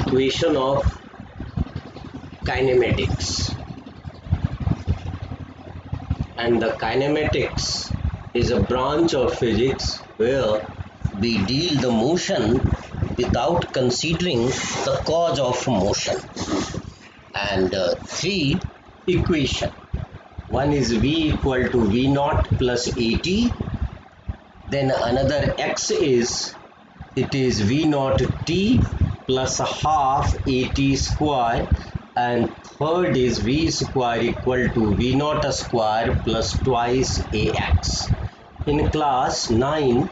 equation of kinematics, and the kinematics is a branch of physics where we deal the motion without considering the cause of motion. And three equation. One is V equal to V naught plus AT. Then another X is V naught T plus half AT square, and third is V square equal to V naught square plus twice AX. In class 9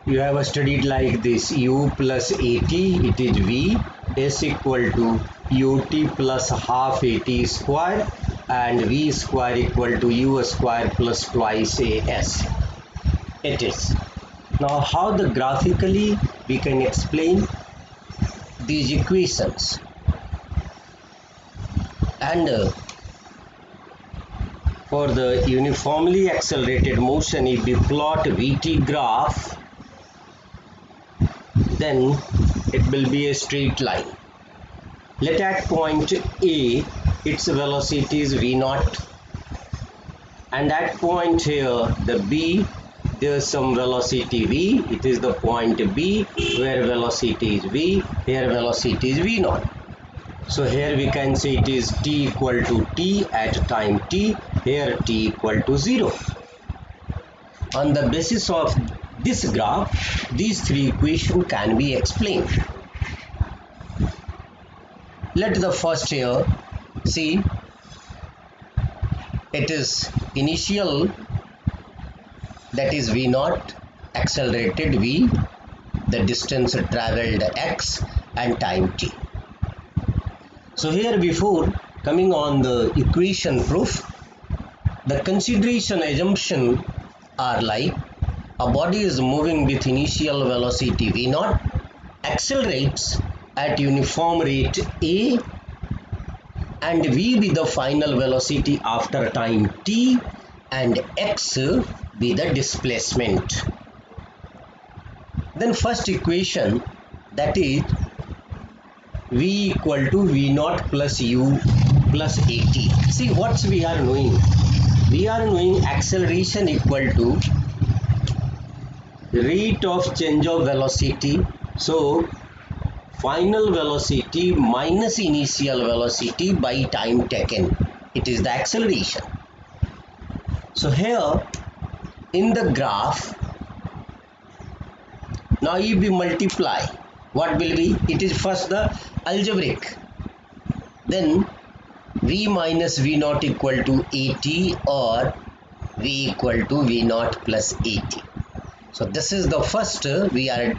you have studied like this: U plus AT, it is V, S equal to UT plus half AT square, and V square equal to U square plus twice AS. It is. Now how the graphically we can explain these equations? And for the uniformly accelerated motion, if we plot Vt graph, then it will be a straight line. Let at point A its velocity is V naught, and at point here the B there is some velocity V, it is the point B where velocity is V, here velocity is V naught. So here we can say it is t equal to t at time t, here t equal to 0. On the basis of this graph, these three equations can be explained. Let the first here see, it is initial, that is V naught, accelerated V, the distance traveled x, and time t. So here before coming on the equation proof, the consideration assumption are like a body is moving with initial velocity V naught, accelerates at uniform rate A, and V be the final velocity after time t, and x be the displacement. Then first equation, that is V equal to V naught plus U plus AT. See what we are knowing? We are knowing acceleration equal to rate of change of velocity. So final velocity minus initial velocity by time taken. It is the acceleration. So here in the graph, now if we multiply, what will be? It is first the algebraic. Then V minus V naught equal to AT, or V equal to V naught plus AT. So this is the first we are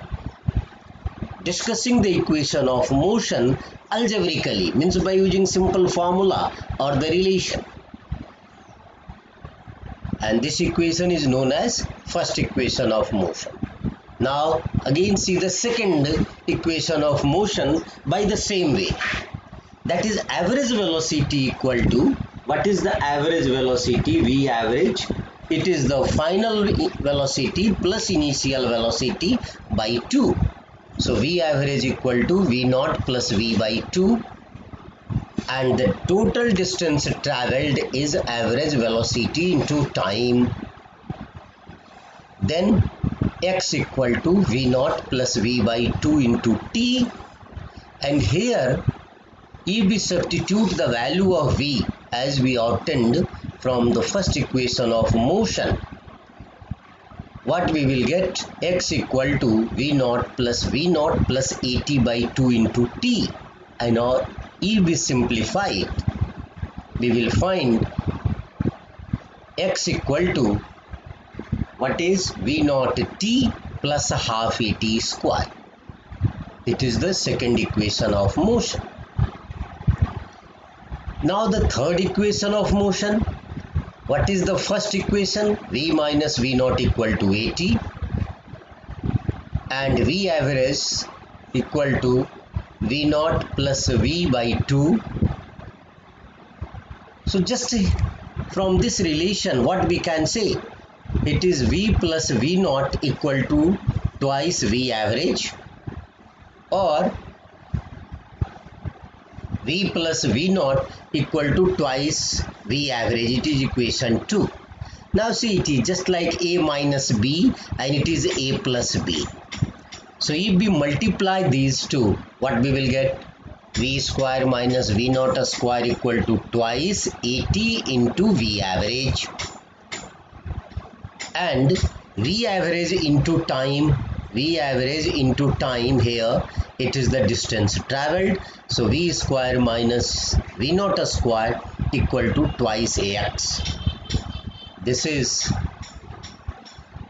discussing the equation of motion algebraically, means by using simple formula or the relation. And this equation is known as first equation of motion. Now again see the second equation of motion by the same way. That is average velocity equal to, what is the average velocity? V average. It is the final velocity plus initial velocity by 2. So V average equal to V naught plus V by 2. And the total distance traveled is average velocity into time. Then x equal to V naught plus V by 2 into t. And here if we substitute the value of V as we obtained from the first equation of motion, what we will get? X equal to V naught plus AT by 2 into t. And now if we simplify it, we will find x equal to, what is? V naught t plus half AT square. It is the second equation of motion. Now the third equation of motion, what is the first equation? V minus V naught equal to AT, and V average equal to V naught plus V by 2. So just from this relation, what we can say? It is V plus V naught equal to twice V average, or V plus V naught equal to twice V average. It is equation 2. Now see, it is just like A minus B and it is A plus B. So if we multiply these two, what we will get? V square minus V naught square equal to twice AT into V average. And V average into time here, it is the distance travelled. So V square minus V naught square equal to twice AX. This is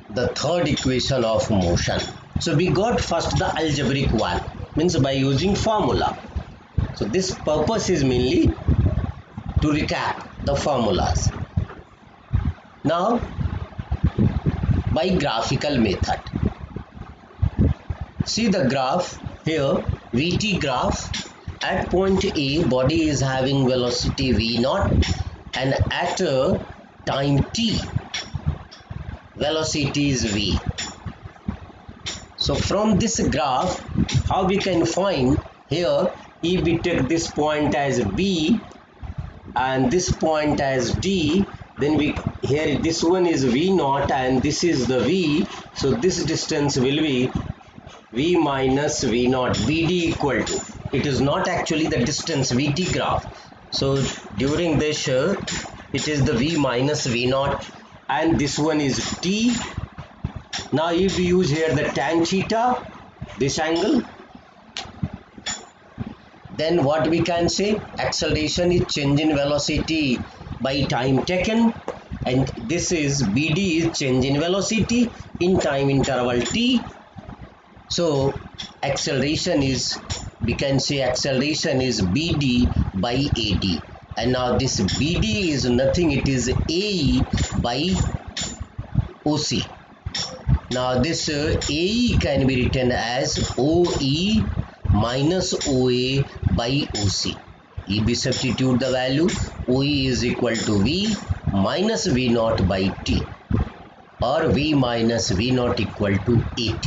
the third equation of motion. So we got first the algebraic one, means by using formula. So this purpose is mainly to recap the formulas. Now by graphical method. See the graph here, VT graph. At point A, body is having velocity V naught, and at time T, velocity is V. So from this graph, how we can find here, if we take this point as B and this point as D, then we here this one is V naught and this is the V. So this distance will be V minus V naught, VD equal to, it is not actually the distance VT graph. So during this it is the V minus V naught and this one is T. Now if we use here the tan theta, this angle, then what we can say, acceleration is change in velocity by time taken, and this is BD is change in velocity in time interval T. So acceleration is, we can say acceleration is BD by AD, and now this BD is nothing, it is AE by OC. Now this AE can be written as OE minus OA by OC. If we substitute the value, OE is equal to V minus V naught by T, or V minus V naught equal to AT.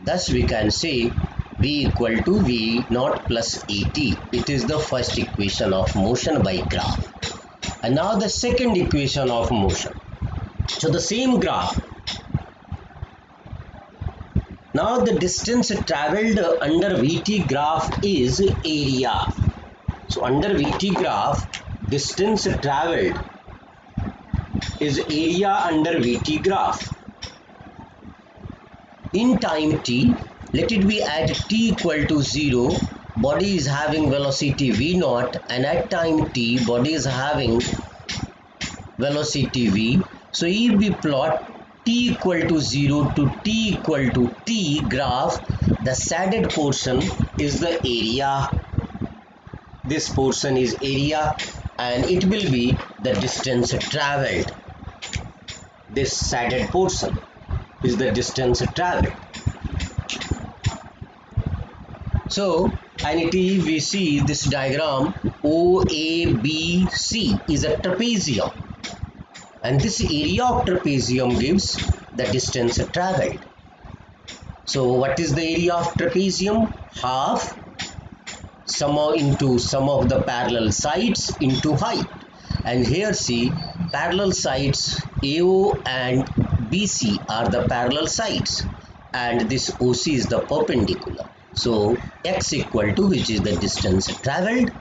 Thus we can say V equal to V naught plus AT. It is the first equation of motion by graph. And now the second equation of motion. So the same graph. Now the distance travelled under VT graph is area. So under VT graph, distance travelled is area under VT graph. In time T, let it be at T equal to 0, body is having velocity V naught, and at time T, body is having velocity V. So if we plot T equal to 0 to T equal to T graph, the shaded portion is the area. This portion is area and it will be the distance travelled. This shaded portion is the distance travelled. So, and if we see this diagram, OABC is a trapezium, and this area of trapezium gives the distance travelled. So what is the area of trapezium? Half sum into sum of the parallel sides into height. And here see, parallel sides AO and BC are the parallel sides, and this OC is the perpendicular. So x equal to, which is the distance travelled,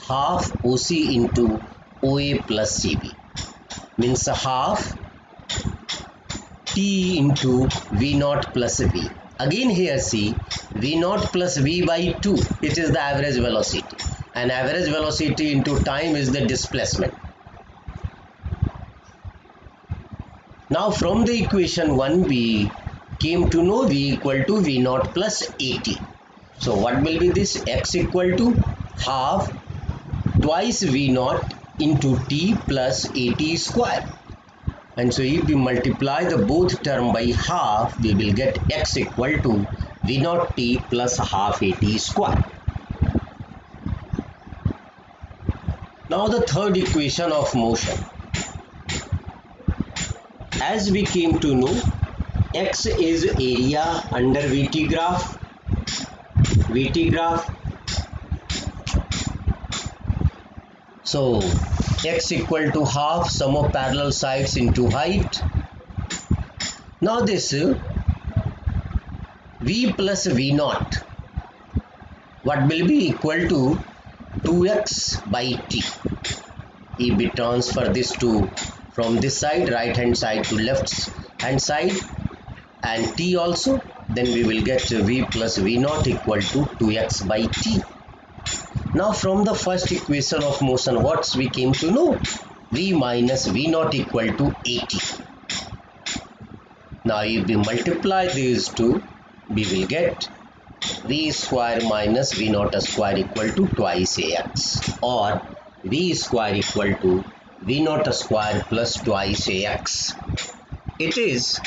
half OC into OA plus CB, means half T into V naught plus V. Again here see, V naught plus V by 2, it is the average velocity, and average velocity into time is the displacement. Now from the equation 1 we came to know V equal to V naught plus AT. So what will be this? X equal to half twice V naught into T plus AT square. And so if we multiply the both term by half, we will get X equal to V naught T plus half AT square. Now the third equation of motion. As we came to know, X is area under VT graph. So x equal to half sum of parallel sides into height. Now this v plus v naught, what will be equal to 2x by t. If we transfer this to from this side, right hand side to left hand side, and t also, then we will get v plus v naught equal to 2x by t. Now from the first equation of motion, what we came to know? V minus v naught equal to at. Now if we multiply these two, we will get v square minus v naught square equal to twice ax, or v square equal to v naught square plus twice ax. It is